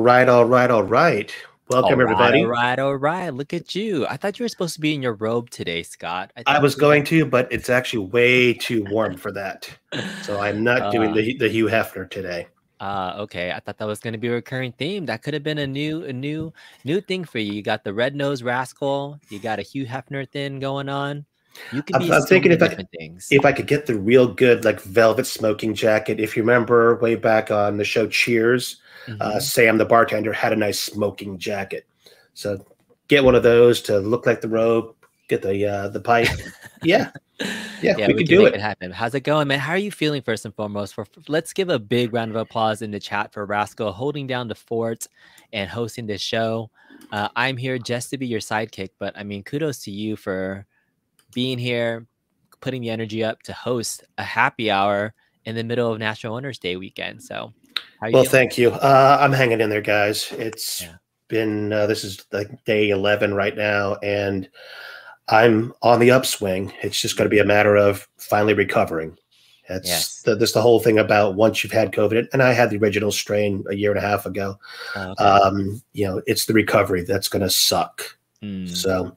right, all right, all right. All Welcome, right, all everybody. right, all right. Look at you. I thought you were supposed to be in your robe today, Scott. I I thought was you were going to, but it's actually way too warm for that. So I'm not doing uh the Hugh Hefner today. okay. I thought that was gonna be a recurring theme. That could have been a new thing for you. You got the red nose rascal, you got a Hugh Hefner thing going on. You could I'm, be I'm so thinking many if I different things. if I could get the real good like velvet smoking jacket. If you remember way back on the show Cheers, Hmm. Sam the bartender had a nice smoking jacket. So get one of those to look like the robe. Get the pipe. Yeah, yeah, Yeah, we we could can do make it it. happen. How's it going, man? How are you feeling first and foremost? Let's give a big round of applause in the chat for Rascal holding down the fort and hosting this show. I'm here just to be your sidekick, but I mean, kudos to you for being here, putting the energy up to host a happy hour in the middle of National Owners Day weekend. So, how are you Well, feeling? thank you. I'm hanging in there, guys. It's Yeah. been this is like day 11 right now, and I'm on the upswing. It's just going to be a matter of finally recovering. Yes. That's the whole thing about once you've had COVID, and I had the original strain a year and a half ago. Okay. It's the recovery that's going to suck. Mm. So,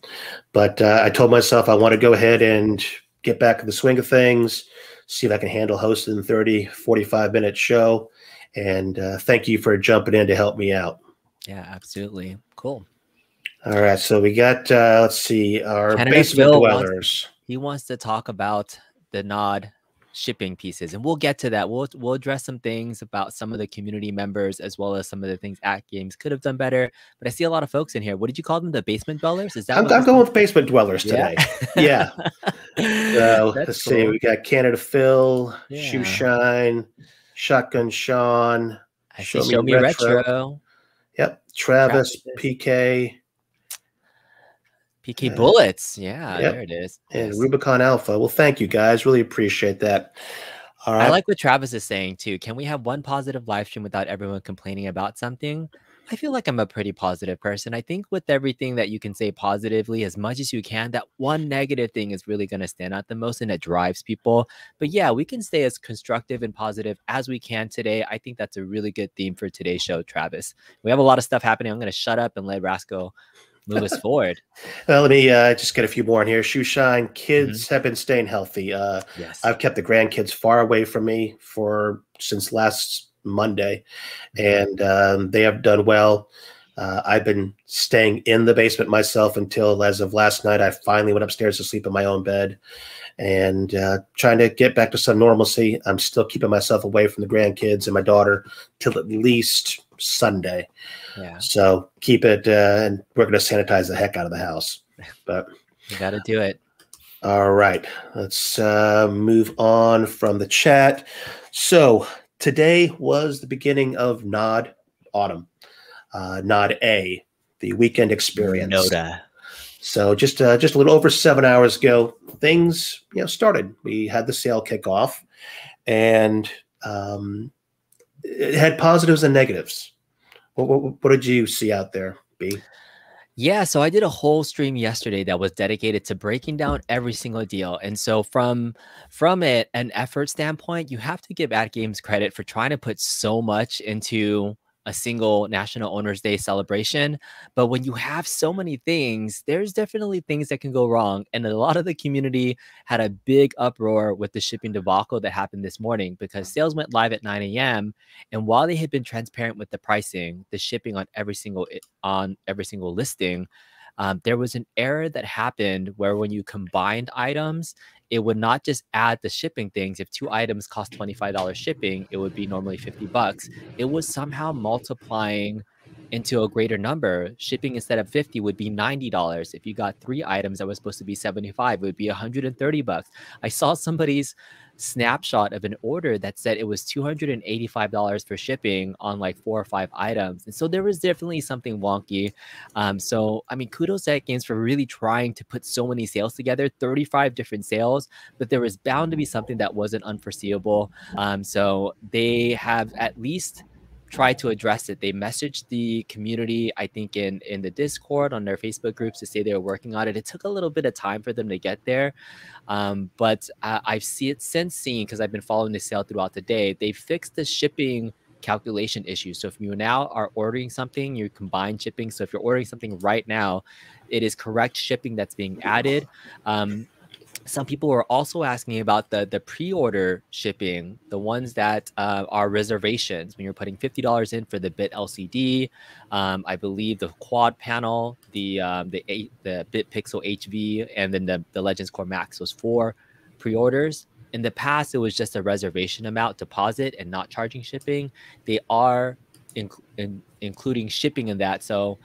but I told myself I want to go ahead and get back in the swing of things, see if I can handle hosting a 30, 45-minute show. And thank you for jumping in to help me out. Yeah, absolutely. Cool. All right. So we got, let's see, our Canada basement Phil wants dwellers. he wants to talk about the nod shipping pieces, and we'll get to that. We'll address some things about some of the community members as well as some of the things at games could have done better. But I see a lot of folks in here. What did you call them? The basement dwellers? Is that I'm, what I'm this going means? with basement dwellers Yeah. today. Yeah. So That's let's see. cool. We got Canada Phil, Shoe Yeah. Shine, Shotgun Sean, I see Show Me Show Me Retro. Retro, Yep. Travis, Travis, PK. PK Bullets. Yeah, there Yep. it is. And Yes. Rubicon Alpha. Well, thank you guys. Really appreciate that. All I right. like what Travis is saying too. Can we have one positive live stream without everyone complaining about something? I feel like I'm a pretty positive person. I think with everything that you can say positively as much as you can, that one negative thing is really going to stand out the most and it drives people. But yeah, we can stay as constructive and positive as we can today. I think that's a really good theme for today's show, Travis. We have a lot of stuff happening. I'm going to shut up and let Rascal move us forward. Well, let me just get a few more in here. Shoe Shine. Mhm. Kids have been staying healthy. Yes. I've kept the grandkids far away from me since last Monday, Mhm. and they have done well. I've been staying in the basement myself until, as of last night, I finally went upstairs to sleep in my own bed and trying to get back to some normalcy. I'm still keeping myself away from the grandkids and my daughter till at least Sunday. Yeah. So keep it, and we're going to sanitize the heck out of the house. But We got to do it. all right, let's move on from the chat. So today was the beginning of Nod Autumn, Nod A, the weekend experience. Noda. So just a little over 7 hours ago, things started. We had the sale kickoff, and it had positives and negatives. What did you see out there, B? Yeah, so I did a whole stream yesterday that was dedicated to breaking down every single deal. And so from an effort standpoint, you have to give At Games credit for trying to put so much into a single National Owners Day celebration. But when you have so many things, there's definitely things that can go wrong. And a lot of the community had a big uproar with the shipping debacle that happened this morning because sales went live at 9 a.m. And while they had been transparent with the pricing, the shipping on every single listing, there was an error that happened where when you combined items, it would not just add the shipping things. If two items cost $25 shipping, it would be normally $50. It was somehow multiplying into a greater number. Shipping instead of 50 would be $90. If you got three items that was supposed to be 75, it would be $130. I saw somebody's snapshot of an order that said it was $285 for shipping on like 4 or 5 items. And so there was definitely something wonky. So I mean, kudos to Games for really trying to put so many sales together, 35 different sales, but there was bound to be something that wasn't unforeseeable. So they have at least try to address it. They messaged the community, I think, in the Discord on their Facebook groups to say they were working on it. It took a little bit of time for them to get there, but I've since seen, because I've been following the sale throughout the day, they fixed the shipping calculation issues. So if you now are ordering something, you combine shipping. So if you're ordering something right now, it is correct shipping that's being added. Some people are also asking about the pre-order shipping, the ones that are reservations when you're putting $50 in for the bit LCD, I believe the quad panel, the bit pixel HV, and then the Legends Core Max. Those 4 pre-orders. In the past, it was just a reservation amount deposit and not charging shipping. They are including shipping in that. So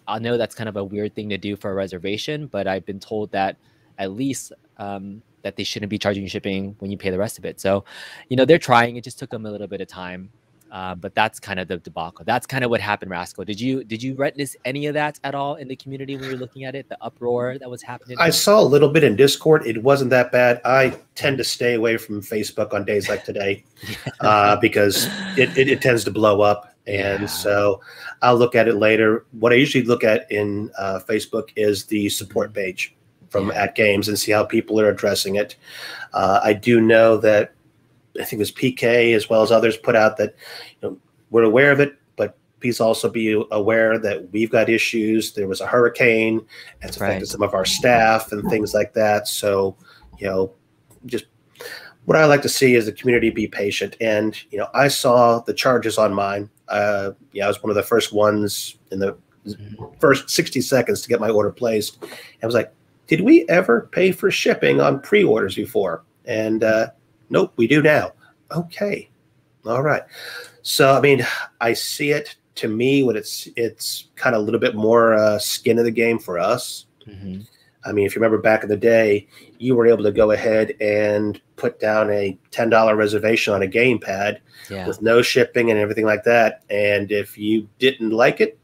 I know that's kind of a weird thing to do for a reservation, but I've been told that at least that they shouldn't be charging you shipping when you pay the rest of it. So, they're trying. It just took them a little bit of time. But that's kind of the debacle. That's kind of what happened, Raskull. Did you witness any of that at all in the community when you're looking at it, the uproar that was happening? I saw a little bit in Discord. It wasn't that bad. I tend to stay away from Facebook on days like today because it tends to blow up. And so I'll look at it later. What I usually look at in Facebook is the support page from At Games and see how people are addressing it. I do know that I think it was PK as well as others put out that we're aware of it, but please also be aware that we've got issues. There was a hurricane, and it's affected some of our staff and things like that. So, just what I like to see is the community be patient. And, I saw the charges on mine. I was one of the first ones in the first 60 seconds to get my order placed. I was like, did we ever pay for shipping on pre-orders before? And nope, we do now. Okay. All right. So, I mean, I see it. To me, when it's kind of a little bit more skin of the game for us. I mean, if you remember back in the day, you were able to go ahead and put down a $10 reservation on a gamepad with no shipping and everything like that. And if you didn't like it,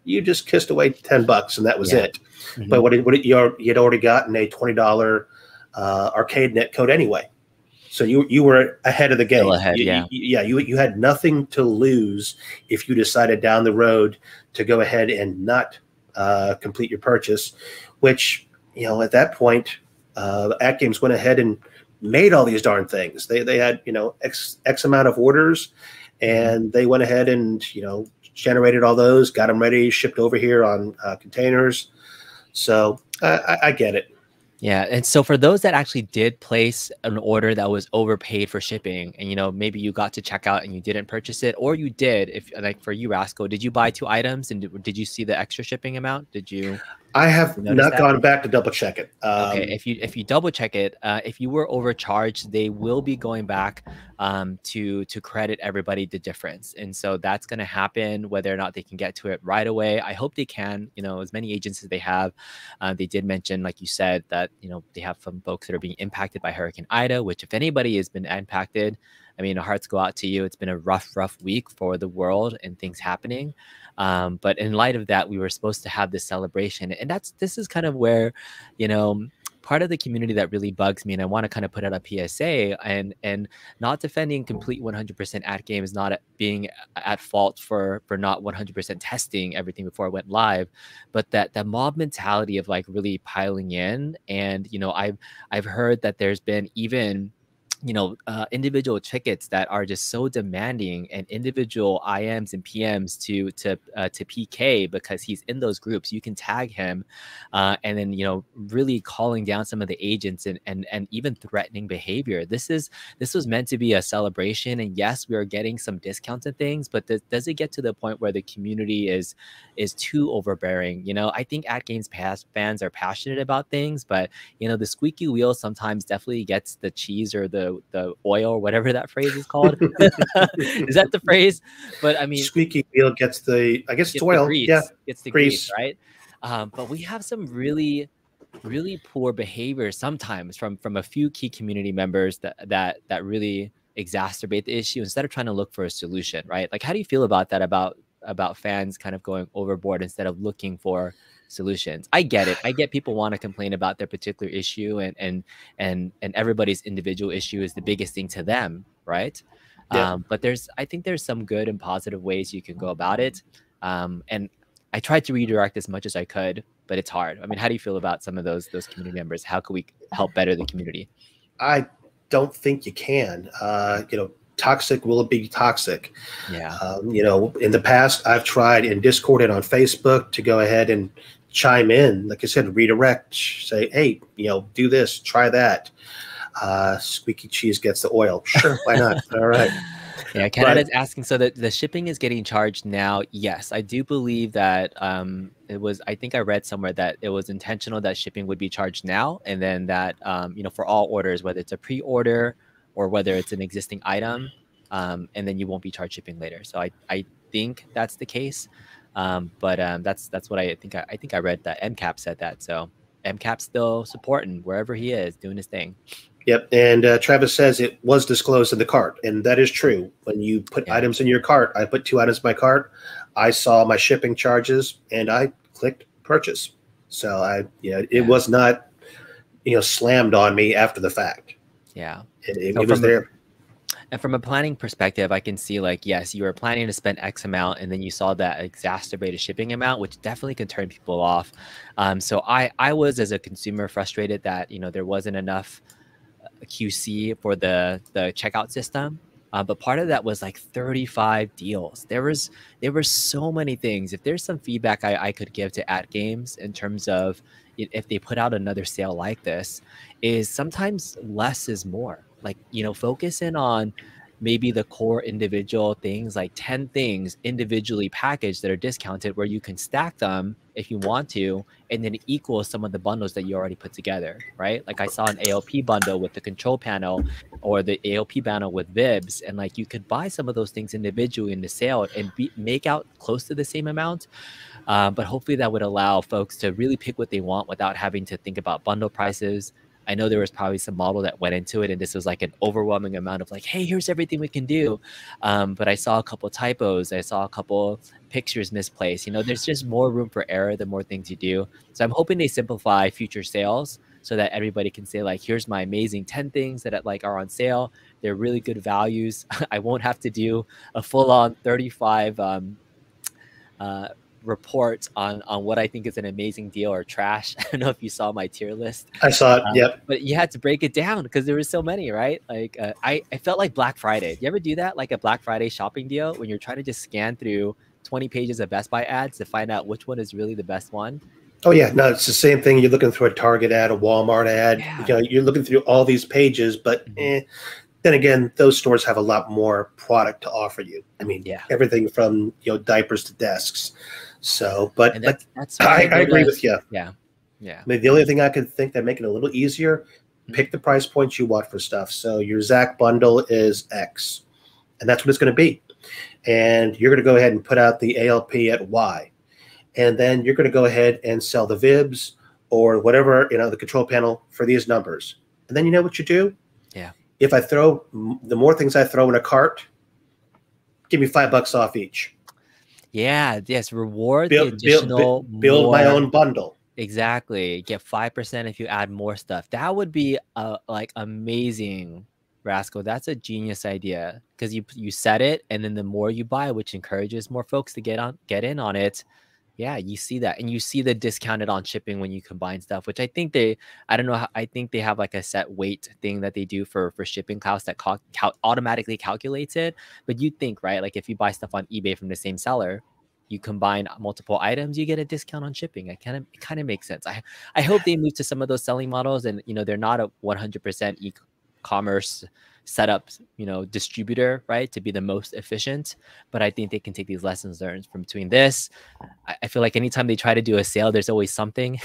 you just kissed away $10 and that was it. But you'd already gotten a $20 arcade net code anyway. So you were ahead of the game. Still ahead, you had nothing to lose if you decided down the road to go ahead and not complete your purchase, which, at that point, At Games went ahead and made all these darn things. They had, X amount of orders, and they went ahead and, generated all those, got them ready, shipped over here on containers. So I get it. Yeah. And so for those that actually did place an order that was overpaid for shipping, and maybe you got to checkout and you didn't purchase it, or you did, if like for you, Raskull, did you buy 2 items and did you see the extra shipping amount? Did you? I have not gone back to double check it. Okay, if you double check it, if you were overcharged, they will be going back to credit everybody the difference, and so that's going to happen whether or not they can get to it right away. I hope they can. As many agents as they have, they did mention, like you said, that they have some folks that are being impacted by Hurricane Ida. Which, if anybody has been impacted, I mean, our hearts go out to you. It's been a rough week for the world and things happening. But in light of that, we were supposed to have this celebration. And this is kind of where, part of the community that really bugs me, and I want to kind of put out a PSA and not defending complete 100% At Games, not being at fault for not 100% testing everything before it went live, but that mob mentality of like really piling in. And, I've heard that there's been even individual tickets that are just so demanding, and individual IMs and PMs to PK because he's in those groups. You can tag him, and then really calling down some of the agents and even threatening behavior. This was meant to be a celebration, and yes, we are getting some discounts and things, but does it get to the point where the community is too overbearing? I think At Games fans are passionate about things, but the squeaky wheel sometimes definitely gets the cheese or the oil, or whatever that phrase is called. Is that the phrase? But I mean, squeaky wheel gets the, I guess it's oil. Gets the grease, right? But we have some really poor behavior sometimes from a few key community members that really exacerbate the issue instead of trying to look for a solution, right? Like, how do you feel about that, about fans kind of going overboard instead of looking for solutions? I get it. I get people want to complain about their particular issue, and everybody's individual issue is the biggest thing to them, right? But I think there's some good and positive ways you can go about it. And I tried to redirect as much as I could, but it's hard. I mean, how do you feel about some of those community members? How can we help better the community? I don't think you can. toxic will it be toxic? Yeah. You know, in the past, I've tried in Discord and on Facebook to go ahead and chime in, like I said, redirect, say, hey, you know, do this, try that. Squeaky cheese gets the oil. Sure, why not? All right. Yeah, Canada's asking, so that the shipping is getting charged now. Yes, I do believe that it was, I think I read somewhere that it was intentional that shipping would be charged now, and then that you know, for all orders, whether it's a pre-order or whether it's an existing item, and then you won't be charged shipping later. So I think that's the case. But that's what I think. I think I read that MCAP said that. So MCAP's still supporting wherever he is, doing his thing. Yep, and Travis says it was disclosed in the cart, and that is true. When you put items in your cart, I put 2 items in my cart. I saw my shipping charges, and I clicked purchase. So it was not, you know, slammed on me after the fact. Yeah, it was there. And from a planning perspective, I can see, like, yes, you were planning to spend X amount, and then you saw that exacerbated shipping amount, which definitely can turn people off. So I was, as a consumer, frustrated that, you know, there wasn't enough QC for the checkout system. But part of that was like 35 deals. There were so many things. If there's some feedback I could give to @Games in terms of if they put out another sale like this, is sometimes less is more. Like, you know, focus in on maybe the core individual things, like 10 things individually packaged that are discounted, where you can stack them if you want to, and then equal some of the bundles that you already put together, right? Like I saw an ALP bundle with the control panel, or the ALP panel with Vibs, and like you could buy some of those things individually in the sale and make out close to the same amount. But hopefully that would allow folks to really pick what they want without having to think about bundle prices. I know there was probably some model that went into it, and this was like an overwhelming amount of like, hey, here's everything we can do. But I saw a couple typos. I saw a couple pictures misplaced. You know, there's just more room for error the more things you do. So I'm hoping they simplify future sales so that everybody can say, like, here's my amazing 10 things that like are on sale. They're really good values. I won't have to do a full-on 35 reports on what I think is an amazing deal or trash. I don't know if you saw my tier list. I saw it. Yep. But you had to break it down because there were so many, right? Like I felt like Black Friday. Do you ever do that? Like a Black Friday shopping deal when you're trying to just scan through 20 pages of Best Buy ads to find out which one is really the best one? Oh yeah, no, it's the same thing. You're looking through a Target ad, a Walmart ad. Yeah. You know, you're looking through all these pages, but then again, those stores have a lot more product to offer you. I mean, everything from, you know, diapers to desks. So, but that's I agree with you. Yeah. I mean, the only thing I could think that make it a little easier, pick the price points you want for stuff. So your Zach bundle is X, and that's what it's going to be. And you're going to go ahead and put out the ALP at Y. And then you're going to go ahead and sell the Vibs or whatever, you know, the control panel for these numbers. And then you know what you do? Yeah. If I throw, the more things I throw in a cart, give me $5 off each. Yeah. Yes. Reward the additional build my own bundle. Exactly. Get 5% if you add more stuff. That would be like amazing, Raskull. That's a genius idea, because you set it, and then the more you buy, which encourages more folks to get in on it. Yeah, you see that, and you see the discounted on shipping when you combine stuff, which I think I don't know how, I think they have like a set weight thing that they do for shipping costs that automatically calculates it. But you think, right, like if you buy stuff on eBay from the same seller, you combine multiple items, you get a discount on shipping. It kind of makes sense. I hope they move to some of those selling models, and you know, they're not a 100% e-commerce setup, you know, distributor, right, to be the most efficient. But I think they can take these lessons learned from between this. I feel like anytime they try to do a sale, there's always something.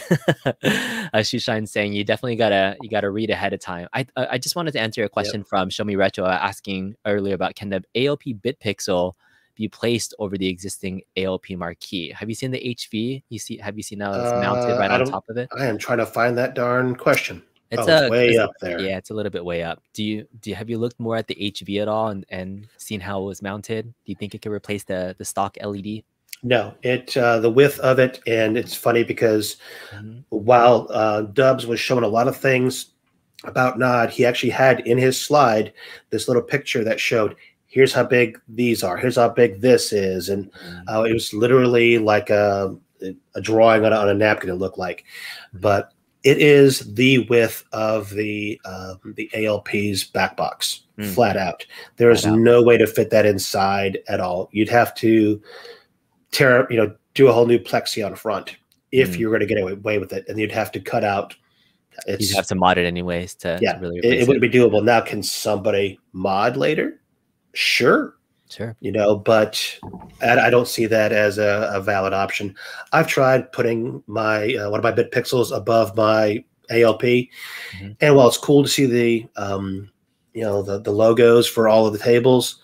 Shushan's saying you definitely gotta read ahead of time. I just wanted to answer a question from Show Me Retro asking earlier about, can the ALP bit pixel be placed over the existing ALP marquee? Have you seen the HV? Have you seen how it's mounted right on top of it? I am trying to find that darn question. It's way up there. Yeah, it's a little bit way up. Have you looked more at the HV at all and seen how it was mounted? Do you think it could replace the stock LED? No, the width of it, and it's funny because while Dubs was showing a lot of things about Nod, he actually had in his slide this little picture that showed, here's how big these are, here's how big this is, and it was literally like a drawing on a napkin, it looked like. But It is the width of the ALP's back box, flat out. There is no way to fit that inside at all. You'd have to tear, do a whole new plexi on front if you were going to get away with it, and you'd have to cut out. You'd have to mod it anyways to really replace it wouldn't be doable. Now, can somebody mod later? Sure. But I don't see that as a valid option. I've tried putting my one of my bit pixels above my ALP, and while it's cool to see the the logos for all of the tables,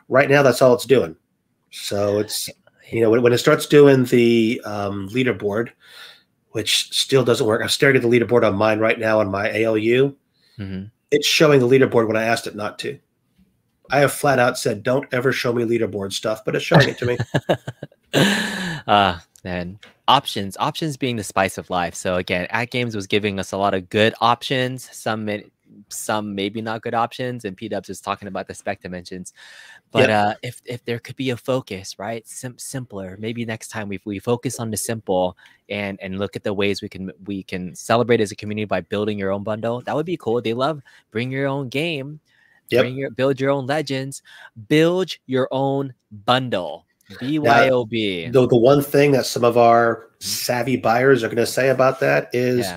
right now that's all it's doing. So it's when it starts doing the leaderboard, which still doesn't work. I'm staring at the leaderboard on mine right now on my ALU. It's showing the leaderboard when I asked it not to. I have flat out said, don't ever show me leaderboard stuff, but it's showing it to me. And options being the spice of life. So again, At Games was giving us a lot of good options, some maybe not good options, and P-Dubs is talking about the spec dimensions. But if there could be a focus, right? Simpler. Maybe next time we focus on the simple and look at the ways we can celebrate as a community by building your own bundle. That would be cool. They love bring your own game. Build your own legends, build your own bundle. BYOB. The one thing that some of our savvy buyers are going to say about that is,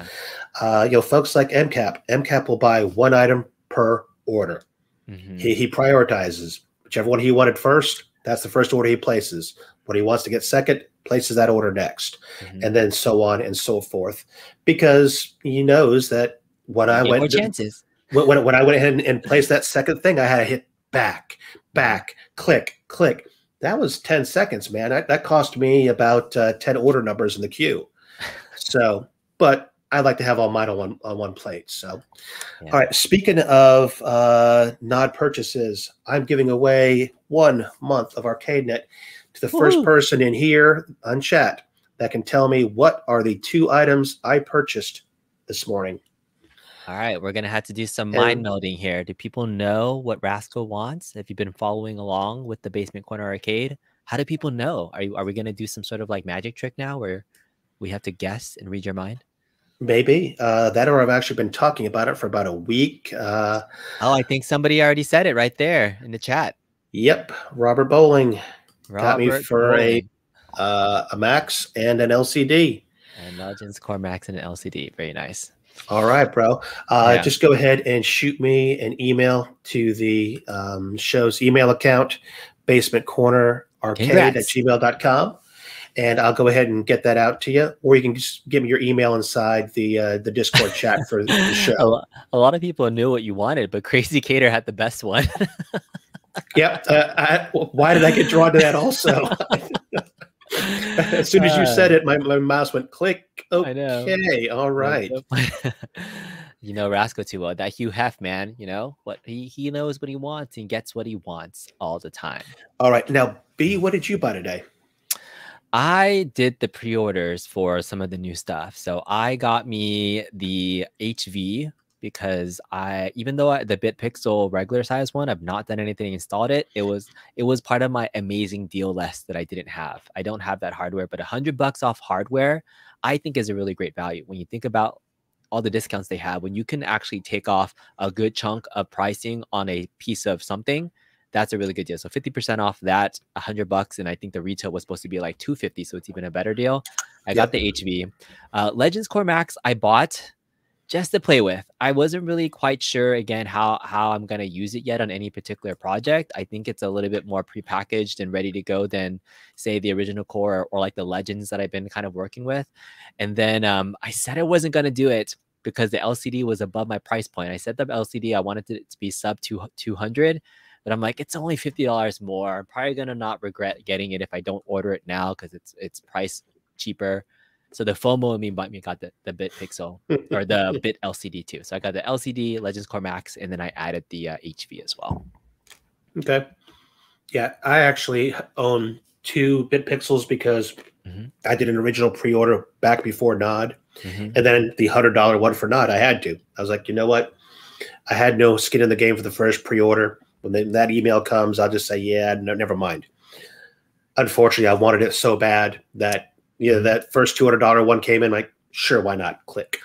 folks like MCAP will buy one item per order. He prioritizes whichever one he wanted first. That's the first order he places. What he wants to get second, places that order next, and then so on and so forth, because he knows that when I went chances. When I went ahead and placed that second thing, I had to hit back, click. That was 10 seconds, man. That cost me about 10 order numbers in the queue. So, but I like to have all mine on one plate. So, all right. Speaking of Nod purchases, I'm giving away 1 month of ArcadeNet to the first person in here on chat that can tell me what are the 2 items I purchased this morning. All right, we're going to have to do some mind melding here. Do people know what Raskull wants? If you've been following along with the Basement Corner Arcade, how do people know? Are we going to do some sort of like magic trick now where we have to guess and read your mind? Maybe. That or I've actually been talking about it for about a week. I think somebody already said it right there in the chat. Yep, Robert Bowling got me for a Max and an LCD. And Legends Core Max and an LCD. Very nice. All right, bro. Just go ahead and shoot me an email to the show's email account, basementcornerarcade@gmail.com, and I'll go ahead and get that out to you. Or you can just give me your email inside the Discord chat for the show. A lot of people knew what you wanted, but Crazy Cater had the best one. Yep. Why did I get drawn to that also? As soon as you said it, my mouse went click. Okay, all right. Raskull too well. That Hugh Hef, man. What he knows what he wants and gets what he wants all the time. All right, now B, what did you buy today? I did the pre-orders for some of the new stuff. So I got me the HV because even though the BitPixel regular size one, I've not done anything, installed it. It was part of my amazing deal list that I didn't have. I don't have that hardware, but $100 off hardware, I think is a really great value. When you think about all the discounts they have, when you can actually take off a good chunk of pricing on a piece of something, that's a really good deal. So 50% off that, $100, and I think the retail was supposed to be like $250, so it's even a better deal. I got the HV. Legends Core Max I bought just to play with. I wasn't really quite sure, again, how I'm going to use it yet on any particular project. I think it's a little bit more prepackaged and ready to go than, say, the original core or like the Legends that I've been kind of working with. And then I said I wasn't going to do it because the LCD was above my price point. I set the LCD, I wanted it to be sub 200, but I'm like, it's only $50 more. I'm probably going to not regret getting it if I don't order it now because it's priced cheaper. So the FOMO in me got the Bit Pixel or the Bit LCD too. So I got the LCD, Legends Core Max, and then I added the HV as well. Okay. Yeah, I actually own 2 Bit Pixels because I did an original pre-order back before Nod, and then the $100 one for Nod. I had to. I was like, you know what? I had no skin in the game for the first pre-order. When that email comes, I'll just say, yeah, no, never mind. Unfortunately, I wanted it so bad that that first $200 one came in, like, sure, why not? Click.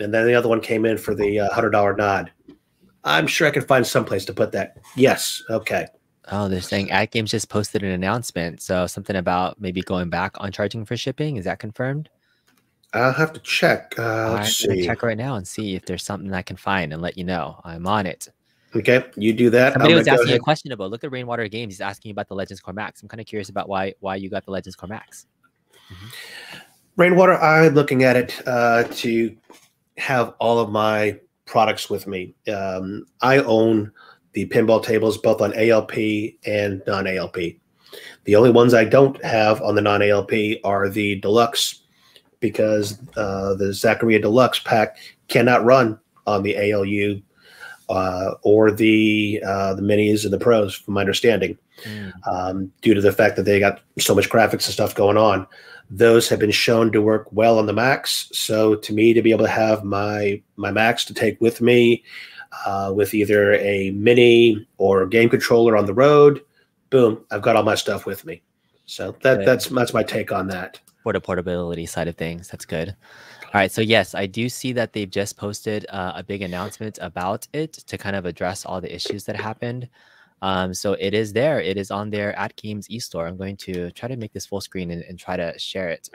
And then the other one came in for the $100 nod. I'm sure I could find some place to put that. Yes. Okay. Oh, they're saying AtGames just posted an announcement. So something about maybe going back on charging for shipping. Is that confirmed? I'll have to check. I'm Let's gonna see. check right now and see if there's something I can find and let you know. I'm on it. Okay, you do that. Somebody I'm was gonna go asking a ahead. question about, look at Rainwater Games. He's asking about the Legends Core Max. I'm kind of curious about why you got the Legends Core Max. Rainwater, I'm looking at it to have all of my products with me. I own the pinball tables both on ALP and non-ALP. The only ones I don't have on the non-ALP are the Deluxe, because the Zaccaria Deluxe pack cannot run on the ALU or the minis and the pros, from my understanding, due to the fact that they got so much graphics and stuff going on. Those have been shown to work well on the Max. So to me, to be able to have my Max to take with me with either a mini or game controller on the road, boom, I've got all my stuff with me. So that's my take on that. For the portability side of things, that's good. All right, so yes, I do see that they've just posted a big announcement about it to kind of address all the issues that happened. So it is there. It is on their AtGames eStore. I'm going to try to make this full screen and try to share it.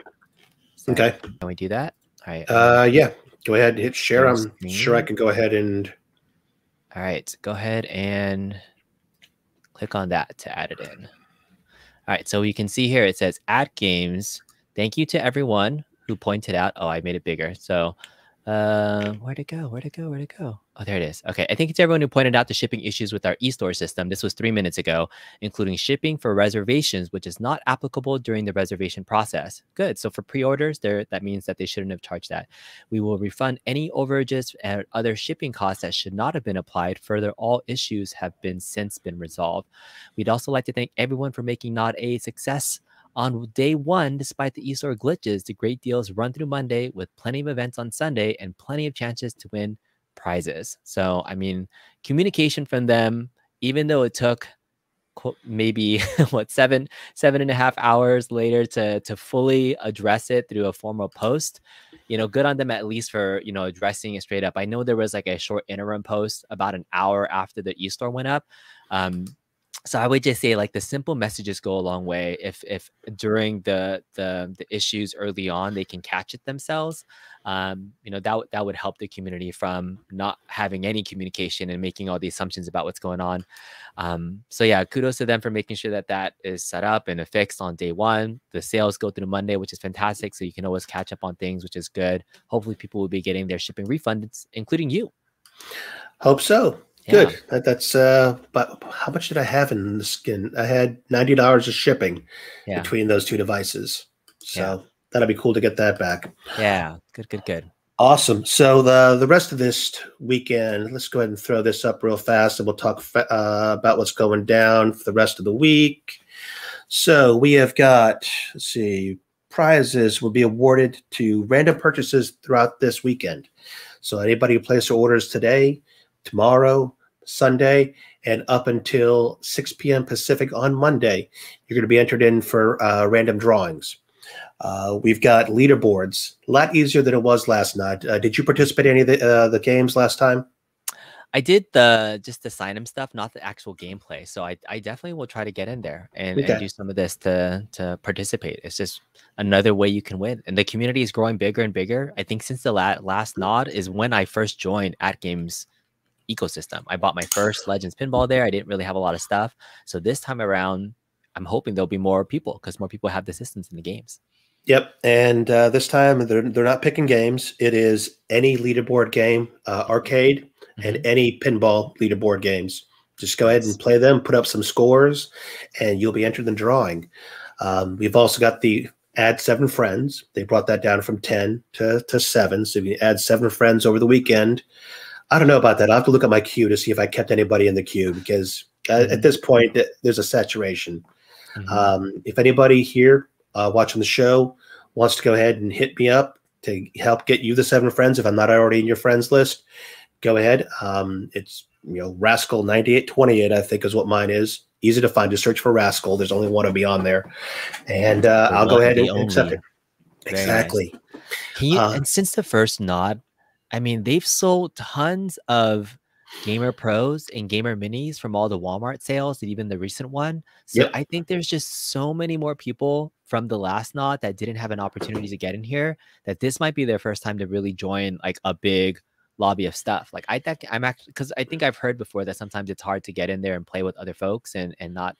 So Okay. can we do that? All right. Yeah, go ahead, hit share. I'm screen. sure I can go ahead and. All right, go ahead and click on that to add it in. All right, so you can see here, it says AtGames. Thank you to everyone who pointed out. Oh, I made it bigger. So where'd it go? Where'd it go? Where'd it go? Oh, there it is. Okay. I think it's everyone who pointed out the shipping issues with our eStore system. This was 3 minutes ago, including shipping for reservations, which is not applicable during the reservation process. Good. So for pre-orders, that means that they shouldn't have charged that. We will refund any overages and other shipping costs that should not have been applied. Further, all issues have since been resolved. We'd also like to thank everyone for making Nod a success. On day one, despite the eStore glitches, the great deals run through Monday with plenty of events on Sunday and plenty of chances to win prizes. So, I mean, communication from them, even though it took maybe what 7.5 hours later to fully address it through a formal post, good on them at least for addressing it straight up. I know there was like a short interim post about an hour after the eStore went up. So I would just say, like, the simple messages go a long way. If during the issues early on they can catch it themselves, that would help the community from not having any communication and making all the assumptions about what's going on. So yeah, kudos to them for making sure that is set up and fixed on day one. The sales go through Monday, which is fantastic. So you can always catch up on things, which is good. Hopefully people will be getting their shipping refunds, including you. Hope so. Yeah. Good. That's but how much did I have in the skin? I had $90 of shipping between those two devices. So that'd be cool to get that back. Yeah. Good. Awesome. So the rest of this weekend, let's go ahead and throw this up real fast, and we'll talk about what's going down for the rest of the week. So we have got, let's see, prizes will be awarded to random purchases throughout this weekend. So anybody who placed their orders today, tomorrow, Sunday, and up until 6 p.m. Pacific on Monday, you're going to be entered in for random drawings. We've got leaderboards, a lot easier than it was last night. Did you participate in any of the games last time? I did just the sign-in stuff, not the actual gameplay. So I definitely will try to get in there and do some of this to participate. It's just another way you can win. And the community is growing bigger and bigger. I think since the last Nod is when I first joined AtGames ecosystem. I bought my first Legends pinball there. I didn't really have a lot of stuff. So this time around, I'm hoping there'll be more people because more people have the systems in the games. Yep. And this time they're not picking games. It is any leaderboard game, arcade, and any pinball leaderboard games. Just go ahead and play them, put up some scores, and you'll be entered in the drawing. We've also got the add 7 friends. They brought that down from 10 to 7. So you can add 7 friends over the weekend. I don't know about that. I'll have to look at my queue to see if I kept anybody in the queue, because at this point, there's a saturation. If anybody here watching the show wants to go ahead and hit me up to help get you the 7 friends, if I'm not already in your friends list, go ahead. It's Raskull 9828, I think is what mine is. Easy to find. Just search for Raskull. There's only one of me on there, and I'll go ahead and accept it. Exactly. Nice. Can you? And since the first Nod, I mean, they've sold tons of Gamer Pros and Gamer Minis from all the Walmart sales and even the recent one. So Yep. I think there's just so many more people from the last knot that didn't have an opportunity to get in here that this might be their first time to really join like a big lobby of stuff. Like I think I'm actually because I think I've heard before that sometimes it's hard to get in there and play with other folks and not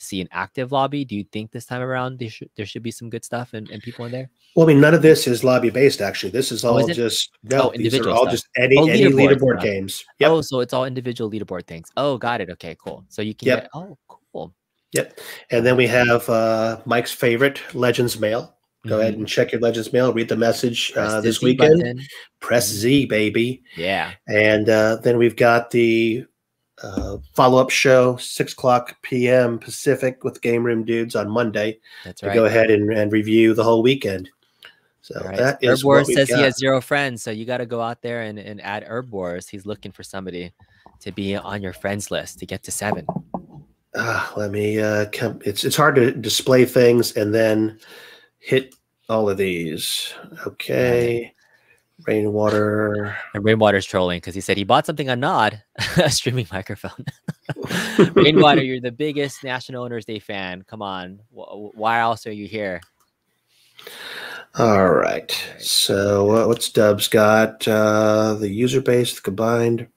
see an active lobby. Do you think this time around there should be some good stuff and people in there? Well, I mean, none of this is lobby based. Actually, this is Oh, is all it? just Oh, no. These are individual all stuff. just Oh, any leaderboard leaderboard stuff. games. Oh, Yep. so it's all individual leaderboard things. Oh, got it. Okay, cool. So you can get Yep. oh, cool. Yep. And then Alright. we have Mike's favorite Legends Mail. Go ahead and check your Legends Mail. Read the message Press the this Z weekend. button. Press Z, baby. Yeah, And then we've got the follow-up show, 6 o'clock p.m. Pacific with Game Room Dudes on Monday that's to go right. ahead and review the whole weekend. All So right. that Herb is what Wars we've says he got. has 0 friends, so you got to go out there and add Herb Wars. He's looking for somebody to be on your friends list to get to 7. Let me come. It's hard to display things and then hit all of these. Got it. Okay. Rainwater. And Rainwater's trolling because he said he bought something on Nod, a streaming microphone. Rainwater, you're the biggest National Owners Day fan. Come on. Why else are you here? All right. So what's Dub's got? The user base, the combined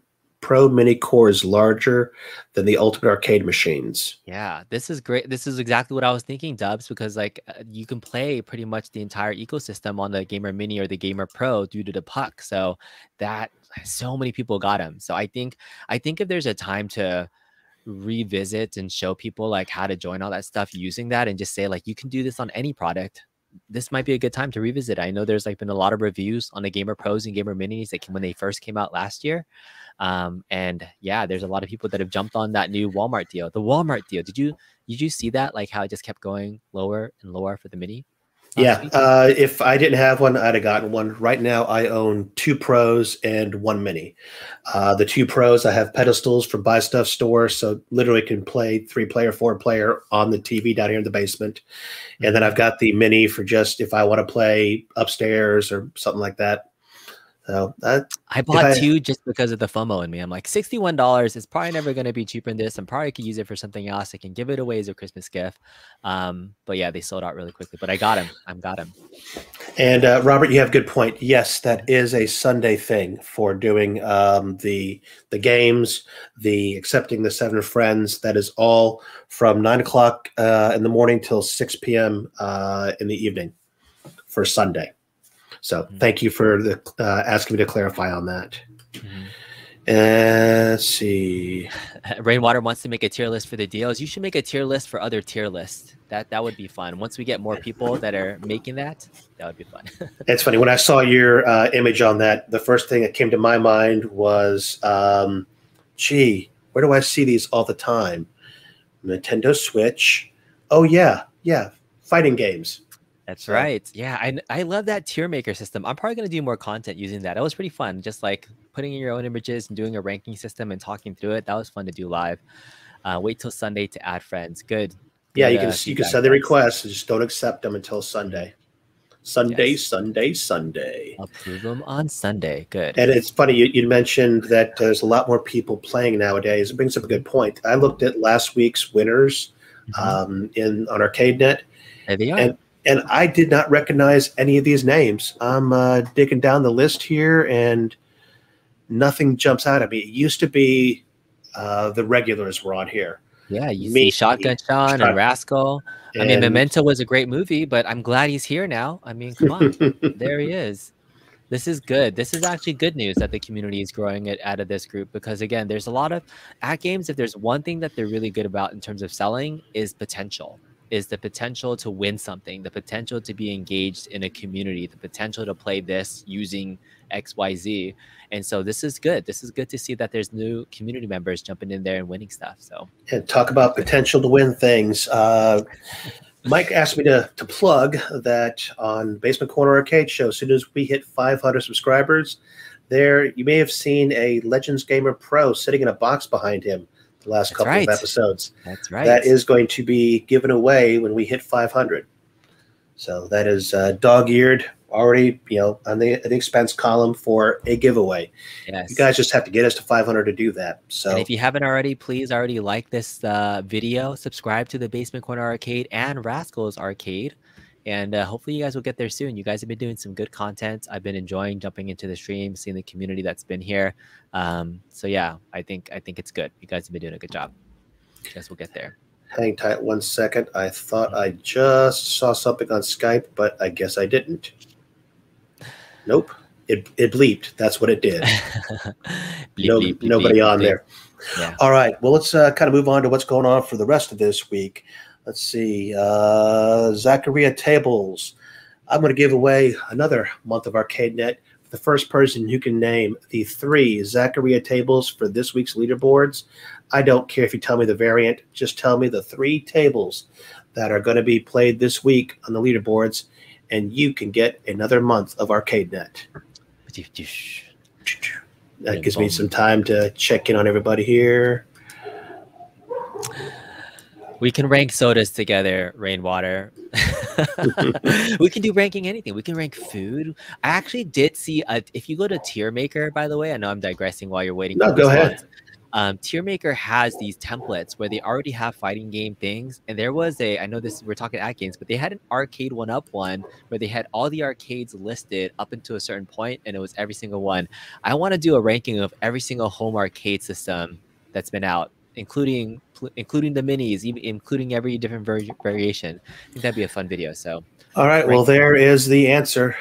Pro Mini Core is larger than the Ultimate Arcade machines. Yeah, this is great. This is exactly what I was thinking, Dubs, because like you can play pretty much the entire ecosystem on the Gamer Mini or the Gamer Pro due to the puck. So that so many people got them. So I think if there's a time to revisit and show people like how to join all that stuff using that and just say like you can do this on any product, this might be a good time to revisit. I know there's like been a lot of reviews on the Gamer Pros and Gamer Minis that when they first came out last year. And yeah, there's a lot of people that have jumped on that new Walmart deal. The Walmart deal. Did you see that? Like how it just kept going lower and lower for the mini? Yeah. If I didn't have one, I'd have gotten one. Right now, I own 2 Pros and 1 Mini. The 2 Pros, I have pedestals from Buy Stuff Store, so literally can play 3-player, 4-player on the TV down here in the basement. And then I've got the Mini for just if I want to play upstairs or something like that. So I bought 2 just because of the FOMO in me. I'm like, $61 is probably never going to be cheaper than this. I'm probably could use it for something else. I can give it away as a Christmas gift. But yeah, they sold out really quickly. But I got him. And Robert, you have a good point. Yes, that is a Sunday thing for doing the games, the accepting the 7 friends. That is all from 9 o'clock in the morning till 6 p.m. In the evening for Sunday. So thank you for asking me to clarify on that. Let's see. Rainwater wants to make a tier list for the deals. You should make a tier list for other tier lists. That would be fun. Once we get more people that are making that would be fun. It's funny. When I saw your image on that, the first thing that came to my mind was, gee, where do I see these all the time? Nintendo Switch. Oh, yeah. Fighting games. That's right. Yeah, I love that tier maker system. I'm probably going to do more content using that. It was pretty fun. Just like putting in your own images and doing a ranking system and talking through it. That was fun to do live. Wait till Sunday to add friends. Good. Yeah, you can send the requests. Just don't accept them until Sunday. Sunday. Approve them on Sunday. Good. And it's funny, you mentioned that there's a lot more people playing nowadays. It brings up a good point. I looked at last week's winners on ArcadeNet. There they are. And I did not recognize any of these names. I'm digging down the list here, and nothing jumps out at me. It used to be the regulars were on here. Yeah, you see Shotgun Sean and Raskull. I mean, Memento was a great movie, but I'm glad he's here now. I mean, come on. There he is. This is good. This is actually good news that the community is growing it out of this group because, again, there's a lot of at games. If there's one thing that they're really good about in terms of selling is potential. Is the potential to win something, the potential to be engaged in a community, the potential to play this using XYZ. And so this is good. This is good to see that there's new community members jumping in there and winning stuff. So and talk about potential to win things. Mike asked me to plug that on Basement Corner Arcade Show, as soon as we hit 500 subscribers, there you may have seen a Legends Gamer Pro sitting in a box behind him. The last couple of episodes. That's right. That is going to be given away when we hit 500. So that is dog-eared already, on the expense column for a giveaway. You Yes. guys just have to get us to 500 to do that. And So if you haven't already, please already like this video, subscribe to the Basement Corner Arcade and Rascal's Arcade, and hopefully you guys will get there soon. You guys have been doing some good content. I've been enjoying jumping into the stream, seeing the community that's been here. So yeah, I think it's good. You guys have been doing a good job. You guys will get there. hang tight 1 second. I thought I just saw something on Skype, but I guess I didn't. Nope. It bleeped. That's what it did. Bleep, bleep, Nobody bleep, on bleep. there. Yeah. All right. Well, let's kind of move on to what's going on for the rest of this week. Let's see. Zacharia Tables. I'm going to give away another month of ArcadeNet for the first person who can name the 3 Zacharia tables for this week's leaderboards. I don't care if you tell me the variant. Just tell me the 3 tables that are going to be played this week on the leaderboards, and you can get another month of ArcadeNet. That gives me some time to check in on everybody here. We can rank sodas together, Rainwater. We can do ranking anything. We can rank food. I actually did see, if you go to Tier Maker, by the way, I know I'm digressing while you're waiting. No, go ahead. Tier Maker has these templates where they already have fighting game things. And there was I know we're talking at games, but they had an arcade 1-up one where they had all the arcades listed up until a certain point, and it was every single one. I want to do a ranking of every single home arcade system that's been out, including the minis, even including every different variation. I think that'd be a fun video. So, all right. Well, there is the answer.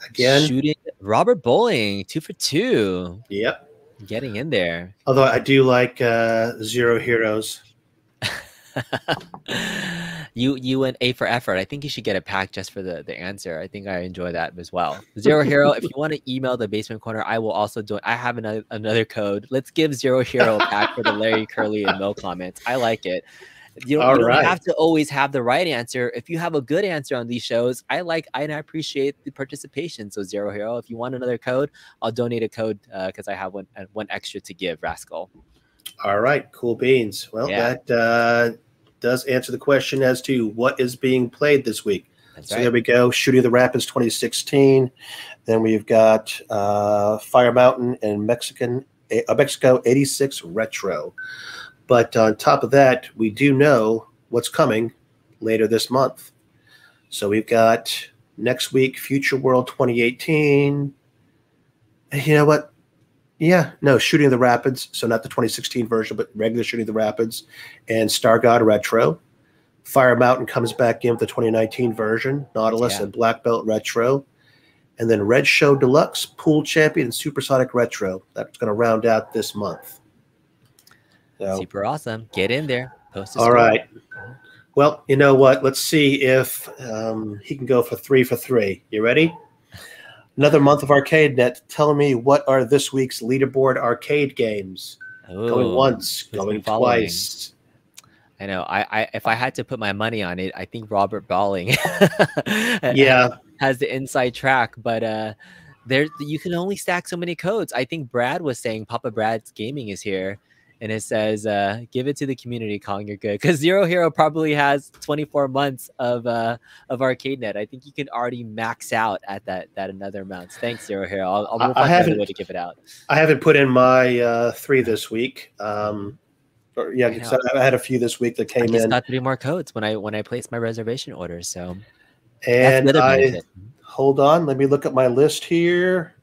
Again, shooting Robert Bowling, 2 for 2. Yep. Getting in there. Although I do like Zero Heroes. You went A for effort. I think you should get a pack just for the answer. I think I enjoy that as well. Zero Hero, if you want to email the Basement Corner, I will also do it. I have another code. Let's give Zero Hero a pack for the Larry, Curly, and Mo comments. I like it. You don't have to always have the right answer. If you have a good answer on these shows, I appreciate the participation. So Zero Hero, if you want another code, I'll donate a code because I have one extra to give, Raskull. All right, cool beans. Well, that does answer the question as to what is being played this week. That's right. There we go. Shooting the Rapids 2016. Then we've got Fire Mountain and Mexico 86 Retro. But on top of that, we do know what's coming later this month. So we've got next week, Future World 2018. You know what? Yeah, no, Shooting the Rapids. So not the 2016 version, but regular Shooting the Rapids. And Star God Retro. Fire Mountain comes back in with the 2019 version. Nautilus and Black Belt Retro. And then Red Show Deluxe, Pool Champion, and Supersonic Retro. That's going to round out this month. So, super awesome. Get in there. Post a all story. Right. Well, you know what? Let's see if he can go for 3 for 3. You ready? Another month of ArcadeNet. Tell me, what are this week's leaderboard arcade games? Going once, going twice. I know. If I had to put my money on it, I think Robert Bowling has the inside track, but you can only stack so many codes. I think Brad was saying Papa Brad's Gaming is here, and it says give it to the community, Kong, you're good, because Zero Hero probably has 24 months of ArcadeNet. I think you can already max out at that another amount. Thanks, Zero Hero. I'll find another way to give it out. I haven't put in my 3 this week. I had a few this week that came in. I just got 3 more codes when I placed my reservation order. So, and hold on, let me look at my list here.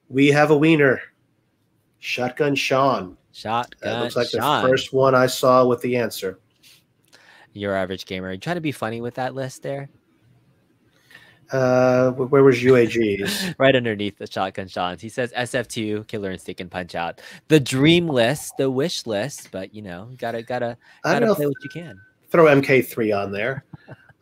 We have a wiener, Shotgun Sean. That looks like Sean. The first one I saw with the answer. Your average gamer. You trying to be funny with that list there? Where was UAG's? Right underneath the Shotgun Sean's. He says SF2, Killer Instinct, and Punch Out. The dream list, the wish list, but gotta play what you can. Throw MK3 on there.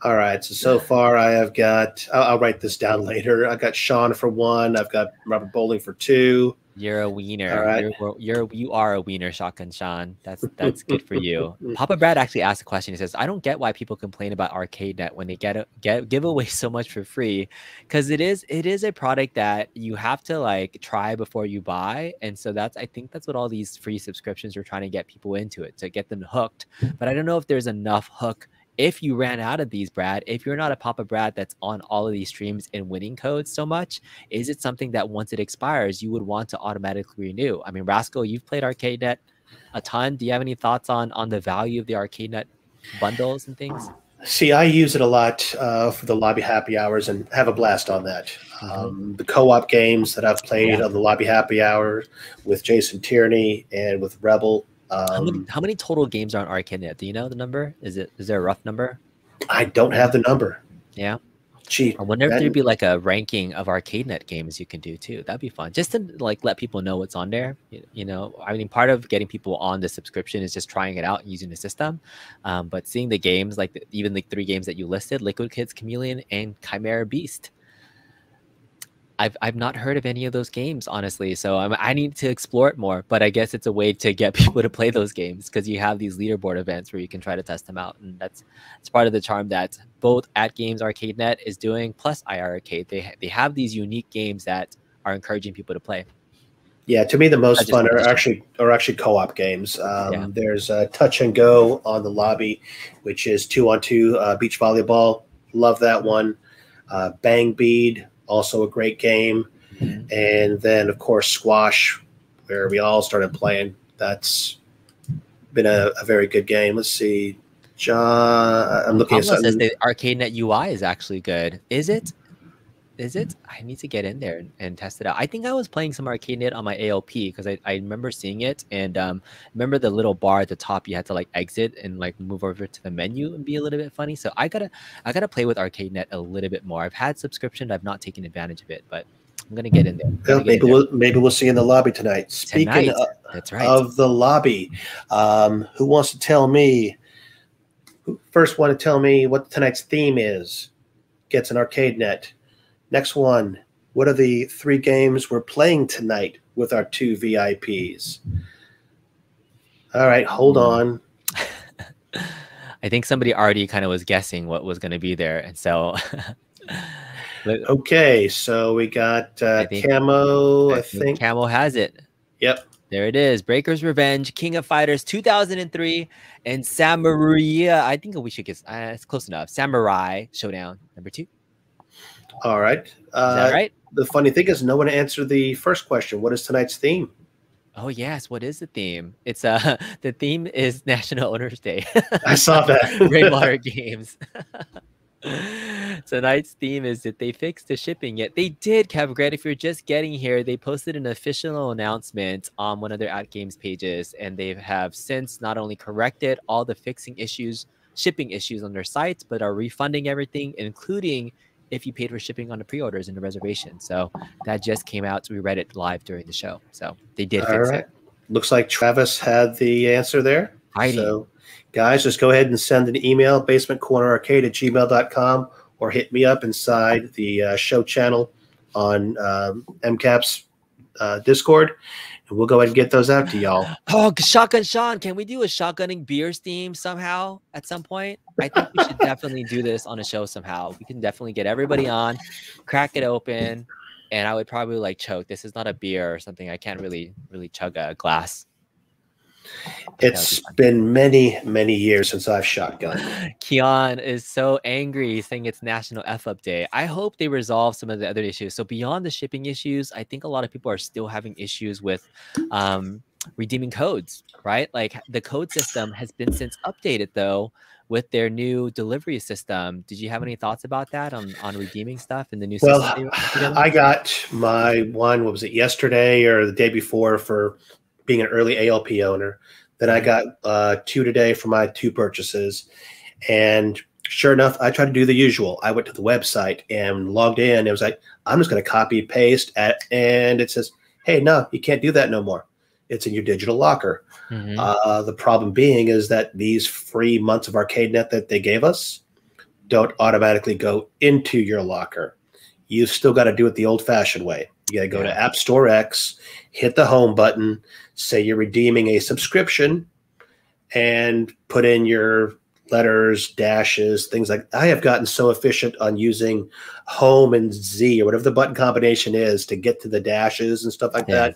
All right. So far I have got. I'll write this down later. I got Sean for 1. I've got Robert Bowling for 2. You're a wiener. All right. You are a wiener, Shotgun Sean. That's good for you. Papa Brad actually asked a question. He says, I don't get why people complain about ArcadeNet when they give away so much for free, because it is a product that you have to try before you buy. And so I think that's what all these free subscriptions are trying to get people into it, to get them hooked. But I don't know if there's enough hook if you ran out of these, Brad, if you're not a Papa Brad that's on all of these streams and winning codes so much, is it something that once it expires, you would want to automatically renew? I mean, Rascal, you've played ArcadeNet a ton. Do you have any thoughts on the value of the ArcadeNet bundles and things? See, I use it a lot for the lobby happy hours and have a blast on that. The co-op games that I've played on the lobby happy hour with Jason Tierney and with Rebel. How many total games are on ArcadeNet? Do you know the number? Is there a rough number? I don't have the number. Yeah. Gee, I wonder if there'd be like a ranking of ArcadeNet games you can do too. That'd be fun, just to like let people know what's on there. You know, I mean, part of getting people on the subscription is just trying it out and using the system. But seeing the games, like even the 3 games that you listed, Liquid Kids Chameleon and Chimera Beast, I've not heard of any of those games, honestly. So I need to explore it more. But I guess it's a way to get people to play those games, because you have these leaderboard events where you can try to test them out, and it's part of the charm that both At Games ArcadeNet is doing, plus IR Arcade. They have these unique games that are encouraging people to play. Yeah, to me the most fun are actually co-op games. There's Touch and Go on the lobby, which is 2-on-2 beach volleyball. Love that one. Bang Bead, also a great game. And then, of course, Squash, where we all started playing. That's been a very good game. Let's see. John, I'm looking at something. Says the ArcadeNet UI is actually good. Is it? Is it? I need to get in there and test it out. I think I was playing some ArcadeNet on my ALP, because I remember seeing it, and remember the little bar at the top you had to like exit and like move over to the menu and be a little bit funny. So I gotta play with ArcadeNet a little bit more. I've had subscription, I've not taken advantage of it, but I'm gonna get in there. Maybe we'll see you in the lobby tonight. Speaking that's right. of the lobby, who wants to tell me? Who first want to tell me what tonight's theme is? Gets an ArcadeNet. Next one, what are the 3 games we're playing tonight with our 2 VIPs? All right, hold on. I think somebody already kind of was guessing what was going to be there. And so... Okay, so we got Camo, I think. Camo has it. Yep. There it is. Breaker's Revenge, King of Fighters 2003, and Samurai. I think we should get... it's close enough. Samurai Showdown number 2. All right. Is that right? The funny thing is no one answered the first question. What is tonight's theme? Oh, yes. What is the theme? It's the theme is National Owners Day. I saw that. Rainwater Games. Tonight's theme is, did they fix the shipping yet? They did, Kevgret. If you're just getting here, they posted an official announcement on one of their At Games pages, and they have since not only corrected all the shipping issues on their sites, but are refunding everything, including if you paid for shipping on the pre-orders and the reservation. So that just came out. So we read it live during the show. So they did fix it. Looks like Travis had the answer there. Heidi. So guys, just go ahead and send an email, basementcornerarcade@gmail.com, or hit me up inside the show channel on MCAP's Discord, and we'll go ahead and get those out to y'all. Oh, Shotgun Sean, can we do a shotgunning beers theme somehow at some point? I think we should definitely do this on a show somehow. We can definitely get everybody on, crack it open, and I would probably like choke. This is not a beer or something. I can't really chug a glass. It's been many, many years since I've shotgunned. Keon is so angry, saying it's National F-Up Day. I hope they resolve some of the other issues. So beyond the shipping issues, I think a lot of people are still having issues with redeeming codes, right? Like the code system has been since updated, though, with their new delivery system. Did you have any thoughts about that on redeeming stuff in the new system? Well, I got my one, what was it, yesterday or the day before for being an early ALP owner. Then I got 2 today for my 2 purchases. And sure enough, I tried to do the usual. I went to the website and logged in. It was like, I'm just going to copy paste and it says, hey, no, you can't do that no more. It's in your digital locker. The problem being is that these free months of ArcadeNet that they gave us don't automatically go into your locker. You've still got to do it the old-fashioned way. You got to go to App Store X, hit the home button, say you're redeeming a subscription, and put in your letters, dashes, things like that. I have gotten so efficient on using home and Z or whatever the button combination is to get to the dashes and stuff like that.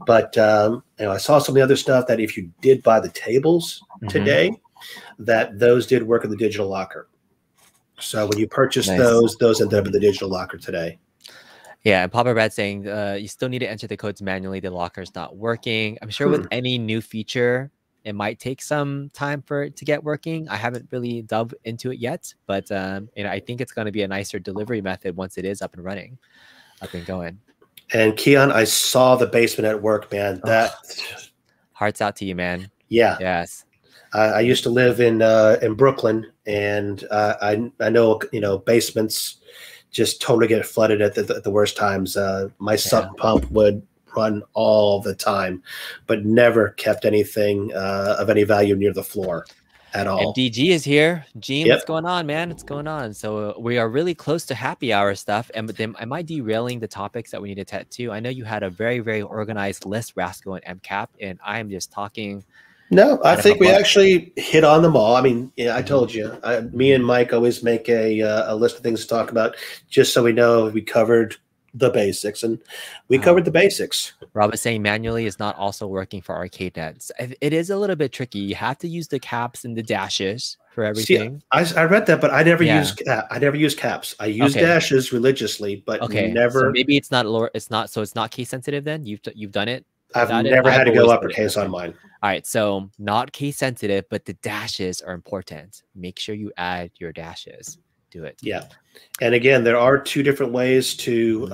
But I saw some of the other stuff that if you did buy the tables today, that those did work in the digital locker. So when you purchase Nice. those ended up in the digital locker today. Yeah, and Papa Brad saying you still need to enter the codes manually. The locker's not working. I'm sure with any new feature, it might take some time for it to get working. I haven't really dove into it yet, but I think it's going to be a nicer delivery method once it is up and running, up and going. And Keon, I saw the basement at work, man. That hearts out to you, man. Yeah. Yes. I used to live in Brooklyn, and I know basements just totally get flooded at the worst times. My sump pump would run all the time, but never kept anything of any value near the floor at all. And DG is here. Gene, what's going on, man? What's going on? So we are really close to happy hour stuff. And then am I derailing the topics that we need to get to? I know you had a very, very organized list, Raskull and MCAP, and I am just talking. No, I think we actually hit on them all. I mean, I told you, me and Mike always make a list of things to talk about, just so we know we covered the basics, and we covered the basics. Rob is saying manually is not also working for arcade nets. It is a little bit tricky. You have to use the caps and the dashes for everything. See, I read that, but I never use caps. I use dashes religiously, but never. So maybe it's not lower. It's not case sensitive. Then you've done it. I've never had to go uppercase on mine. All right, so not case sensitive, but the dashes are important. Make sure you add your dashes. Do it. Yeah, and again, there are two different ways to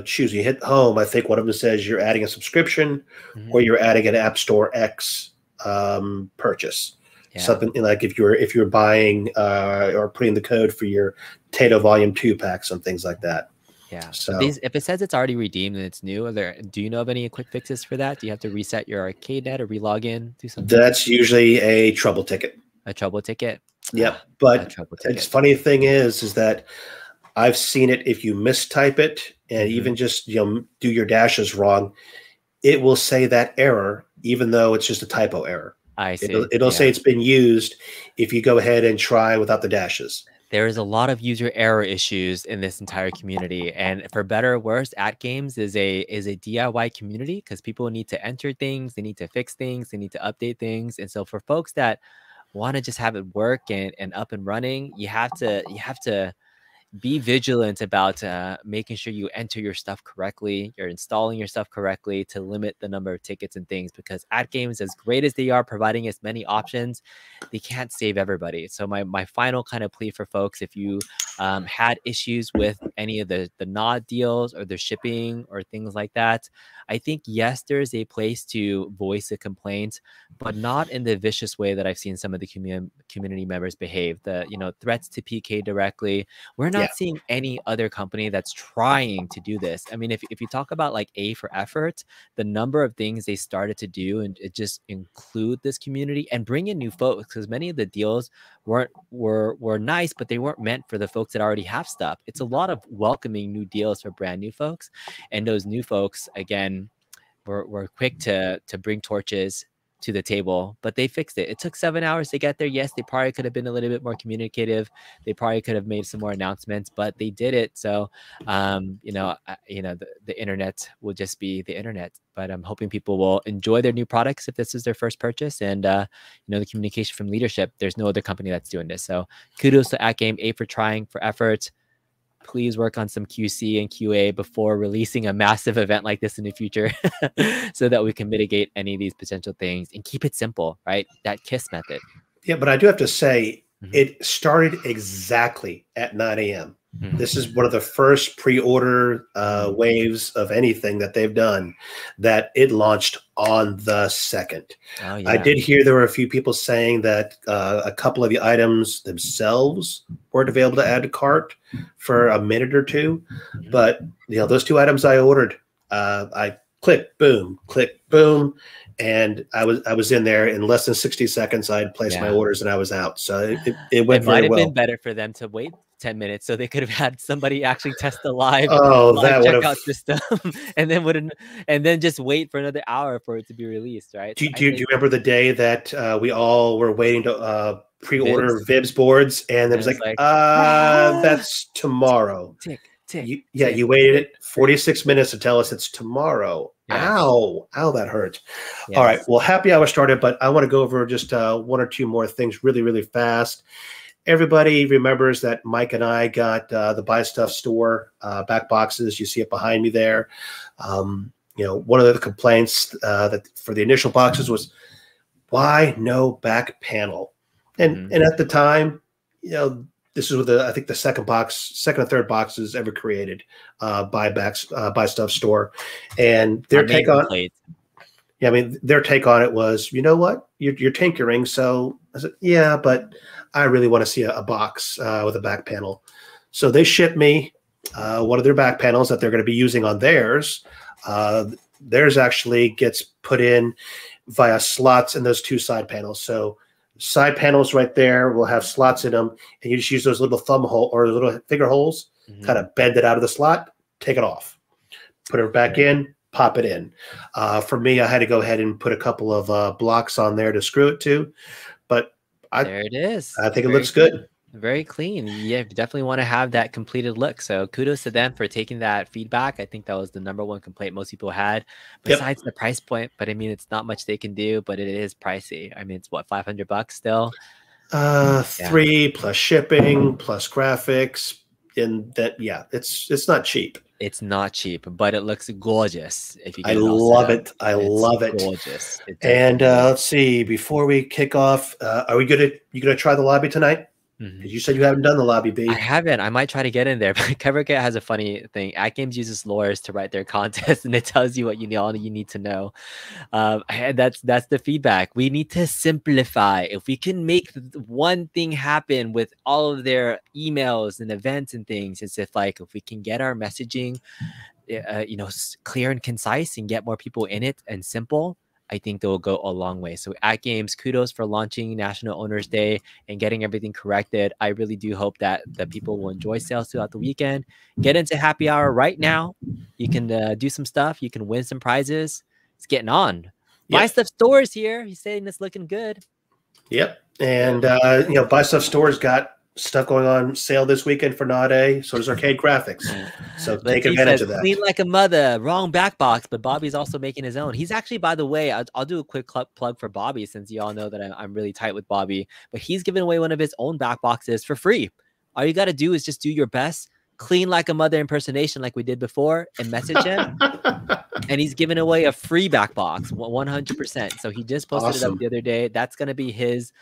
choose. You hit home. I think one of them says you're adding a subscription, or you're adding an App Store X purchase. Yeah. Something like if you're buying or putting the code for your Tato Volume 2 packs and things like that. Yeah. So if it says it's already redeemed and it's new, do you know of any quick fixes for that? Do you have to reset your arcade net or relog in? Do something? That's usually a trouble ticket. A trouble ticket. Yep. But the funny thing is that I've seen it. If you mistype it and even just do your dashes wrong, it will say that error, even though it's just a typo error. I see. It'll say it's been used if you go ahead and try without the dashes. There is a lot of user error issues in this entire community, and for better or worse, At Games is a DIY community because people need to enter things, they need to fix things, they need to update things, and so for folks that want to just have it work and up and running, you have to be vigilant about making sure you enter your stuff correctly, you're installing your stuff correctly to limit the number of tickets and things, because At Games, as great as they are providing as many options, they can't save everybody. So my final kind of plea for folks, if you had issues with any of the nod deals or the shipping or things like that, I think, yes, there's a place to voice a complaint, but not in the vicious way that I've seen some of the community members behave. The threats to PK directly. We're not seeing any other company that's trying to do this. I mean, if you talk about like A for effort, the number of things they started to do and it just include this community and bring in new folks, because many of the deals were nice, but they weren't meant for the folks that already have stuff. It's a lot of welcoming new deals for brand new folks, and those new folks, again, were quick to bring torches to the table, but they fixed it. It took 7 hours to get there. Yes, they probably could have been a little bit more communicative. They probably could have made some more announcements, but they did it. So, the internet will just be the internet. But I'm hoping people will enjoy their new products if this is their first purchase. And the communication from leadership. There's no other company that's doing this. So kudos to At Game, A for trying, for effort. Please work on some QC and QA before releasing a massive event like this in the future so that we can mitigate any of these potential things and keep it simple, right? That KISS method. Yeah, but I do have to say, it started exactly at 9 a.m. This is one of the first pre-order waves of anything that they've done that it launched on the 2nd. Oh, yeah. I did hear there were a few people saying that a couple of the items themselves weren't available to add to cart for a minute or two. But those 2 items I ordered, I click, boom, and I was in there in less than 60 seconds. I had placed my orders and I was out. So it went very well. It might have been better for them to wait 10 minutes so they could have had somebody actually test the live checkout system and then just wait for another hour for it to be released, right? Do you remember the day that we all were waiting to pre-order Vibs boards, and it was like that's tomorrow. Tick. You waited 46 minutes to tell us it's tomorrow. Yeah. Ow, that hurt. All right. Yes. Well, happy hour started, but I want to go over just one or two more things really, really fast. Everybody remembers that Mike and I got the Buy Stuff store back boxes. You see it behind me there. One of the complaints that for the initial boxes was, why no back panel? And at the time, this is I think the second or third boxes ever created Buy Stuff store, and their take on their take on it was, you know what, you're tinkering. So I said, yeah, but I really want to see a box with a back panel. So they shipped me one of their back panels that they're going to be using on theirs. Theirs actually gets put in via slots in those two side panels. So side panels right there will have slots in them, and you just use those little thumb hole or little finger holes, kind of bend it out of the slot, take it off, put it back in, pop it in. For me, I had to go ahead and put a couple of blocks on there to screw it to, but there it is. I think it looks good. Very clean. Yeah, you definitely want to have that completed look. So kudos to them for taking that feedback. I think that was the #1 complaint most people had, besides the price point. But I mean, it's not much they can do, but it is pricey. I mean, it's what, $500 still? 3 plus shipping plus graphics, and that it's not cheap. It's not cheap, but it looks gorgeous. If you, I love it. I love it. Gorgeous. And let's see. Before we kick off, are we gonna try the lobby tonight? You said you haven't done the lobby, B. I haven't. I might try to get in there. But CoverKit has a funny thing. At Games uses lawyers to write their contest, and it tells you what all you need to know. And that's the feedback. We need to simplify. If we can make one thing happen with all of their emails and events and things, it's if we can get our messaging, clear and concise, and get more people in it and simple, I think they'll go a long way. So at Games, kudos for launching National Owners Day and getting everything corrected. I really do hope that the people will enjoy sales throughout the weekend. Get into happy hour right now. You can do some stuff. You can win some prizes. It's getting on. Buy Stuff Stores here. He's saying it's looking good. Yep. And Buy Stuff Stores got stuff going on sale this weekend for Nade. So does Arcade Graphics. So take advantage of that. Clean like a mother. Wrong back box, but Bobby's also making his own. He's actually, by the way, I'll do a quick plug for Bobby, since you all know that I'm really tight with Bobby. But he's giving away one of his own back boxes for free. All you got to do is just do your best. Clean like a mother impersonation like we did before and message him. And he's giving away a free back box, 100%. So he just posted it up the other day. That's going to be his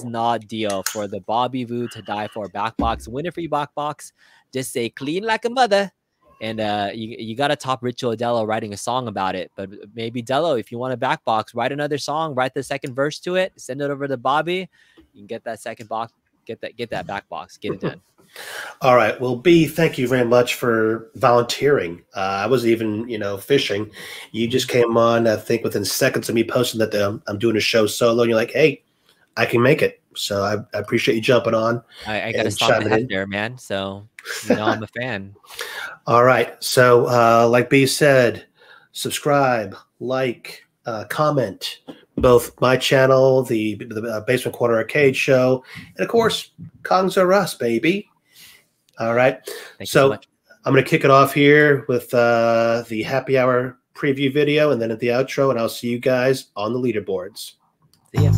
nod deal for the Bobby Vu to Die For back box. Win a free back box. Just say clean like a mother. And you got to top Ritual Dello writing a song about it. But maybe Dello, if you want a back box, write another song, write the second verse to it, send it over to Bobby. You can get that second box, get that back box, get it done. All right. Well, B, thank you very much for volunteering. I wasn't even, fishing. You just came on, I think, within seconds of me posting that I'm doing a show solo. And you're like, hey, I can make it. So I appreciate you jumping on. I got to stop the head there, man. So, I'm a fan. All right. So, like B said, subscribe, like, comment. Both my channel, the Basement Corner Arcade Show, and of course, Kongs Are Us, baby. All right. So I'm going to kick it off here with the happy hour preview video and then at the outro, and I'll see you guys on the leaderboards. See ya.